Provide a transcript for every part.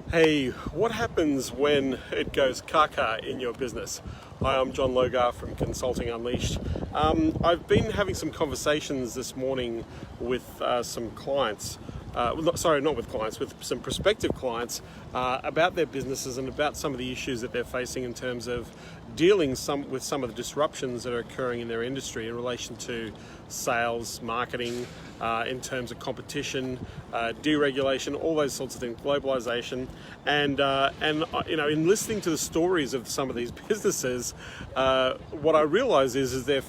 Hey, what happens when it goes caca in your business? Hi, I'm John Logar from Consulting Unleashed. I've been having some conversations this morning with some clients. Not with clients, with some prospective clients about their businesses and about some of the issues that they're facing in terms of dealing with some of the disruptions that are occurring in their industry in relation to sales, marketing, in terms of competition, deregulation, all those sorts of things, globalization, and in listening to the stories of some of these businesses, what I realize is they're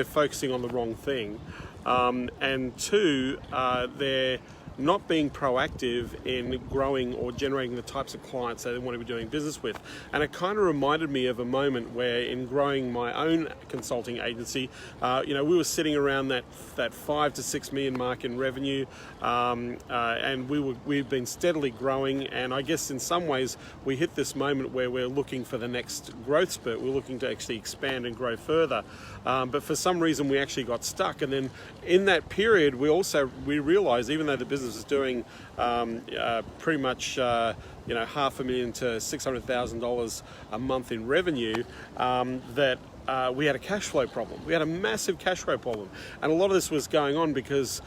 focusing on the wrong thing, and two, they're not being proactive in growing or generating the types of clients that they want to be doing business with. And it kind of reminded me of a moment where in growing my own consulting agency, we were sitting around that 5 to 6 million mark in revenue, and we've been steadily growing, and I guess in some ways we hit this moment where we're looking for the next growth spurt. We're looking to actually expand and grow further, but for some reason we actually got stuck. And then in that period we realized, even though the business is doing pretty much $500,000 to $600,000 a month in revenue, that we had a cash flow problem. We had a massive cash flow problem, and a lot of this was going on because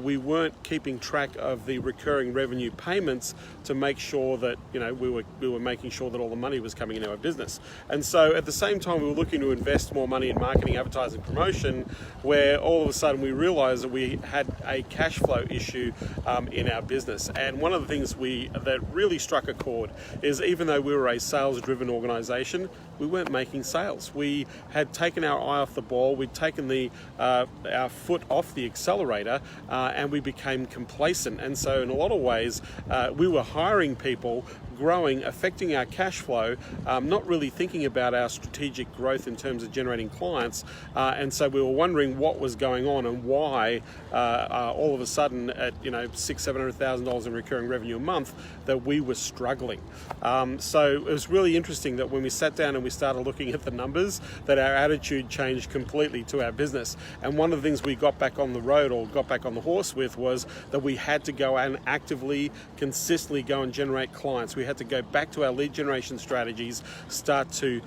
we weren't keeping track of the recurring revenue payments to make sure that we were making sure that all the money was coming into our business. And so at the same time we were looking to invest more money in marketing, advertising, promotion, where all of a sudden we realized that we had a cash flow issue in our business. And one of the things that really struck a chord is, even though we were a sales-driven organization, we weren't making sales. We had taken our eye off the ball. We'd taken our foot off the accelerator, and we became complacent. And so in a lot of ways, we were hiring people, growing, affecting our cash flow, not really thinking about our strategic growth in terms of generating clients. And so we were wondering what was going on and why all of a sudden at $600,000-$700,000 in recurring revenue a month that we were struggling. So it was really interesting that when we sat down and we started looking at the numbers, that our attitude changed completely to our business. And one of the things we got back on the road, or got back on the horse with, was that we had to go and actively, consistently go and generate clients. We had to go back to our lead generation strategies, start to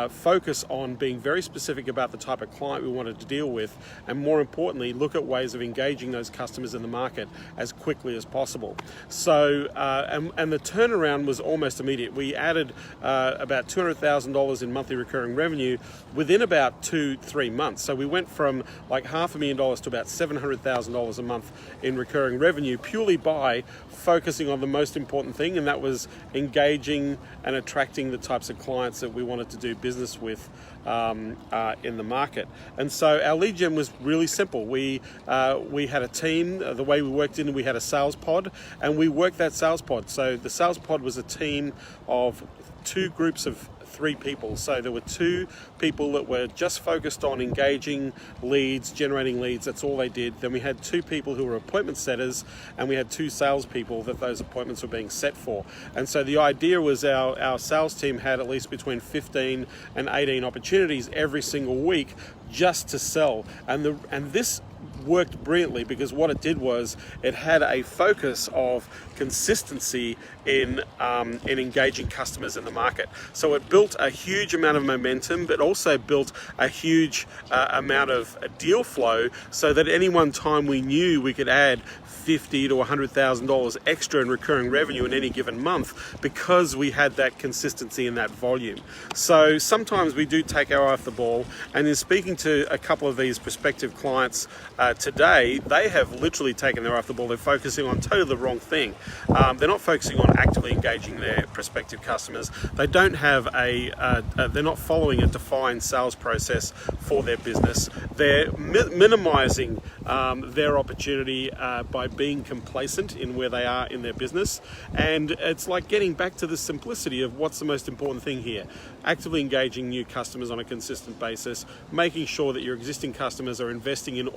focus on being very specific about the type of client we wanted to deal with, and more importantly, look at ways of engaging those customers in the market as quickly as possible. So, and the turnaround was almost immediate. We added about $200,000 in monthly recurring revenue within about 2-3 months. So we went from like $500,000 to about $700,000 a month in recurring revenue, purely by focusing on the most important thing, and that was engaging and attracting the types of clients that we wanted to do business with in the market. And so our lead gen was really simple. We had a team. The way we worked in, we had a sales pod, and we worked that sales pod. So the sales pod was a team of 2 groups of 3 people. So there were 2 people that were just focused on engaging leads, generating leads. That's all they did. Then we had 2 people who were appointment setters, and we had 2 salespeople that those appointments were being set for. And so the idea was our sales team had at least between 15 and 18 opportunities every single week just to sell. And this worked brilliantly, because what it did was it had a focus of consistency in engaging customers in the market. So it built a huge amount of momentum, but also built a huge amount of deal flow, so that any one time we knew we could add $50,000 to $100,000 extra in recurring revenue in any given month, because we had that consistency in that volume. So sometimes we do take our eye off the ball, and in speaking to a couple of these prospective clients today, they have literally taken their eye off the ball. They're focusing on totally the wrong thing. They're not focusing on actively engaging their prospective customers. They don't have they're not following a defined sales process for their business. They're minimizing their opportunity by being complacent in where they are in their business. And it's like getting back to the simplicity of what's the most important thing here. Actively engaging new customers on a consistent basis, making sure that your existing customers are investing in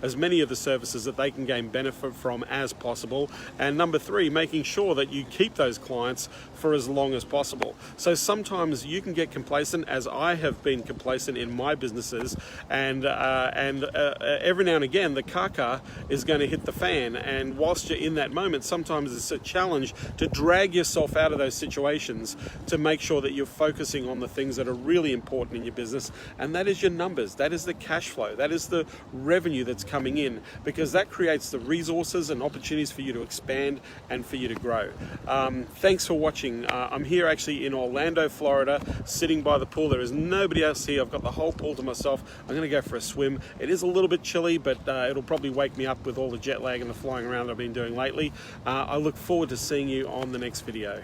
as many of the services that they can gain benefit from as possible. And number 3, making sure that you keep those clients for as long as possible. So sometimes you can get complacent, as I have been complacent in my business businesses, and every now and again the caca is going to hit the fan, and whilst you're in that moment, sometimes it's a challenge to drag yourself out of those situations to make sure that you're focusing on the things that are really important in your business, and that is your numbers, that is the cash flow, that is the revenue that's coming in, because that creates the resources and opportunities for you to expand and for you to grow. Thanks for watching. I'm here actually in Orlando, Florida, sitting by the pool. There is nobody else here. I've got the whole pool to myself. I'm going to go for a swim. It is a little bit chilly, but it'll probably wake me up with all the jet lag and the flying around I've been doing lately. I look forward to seeing you on the next video.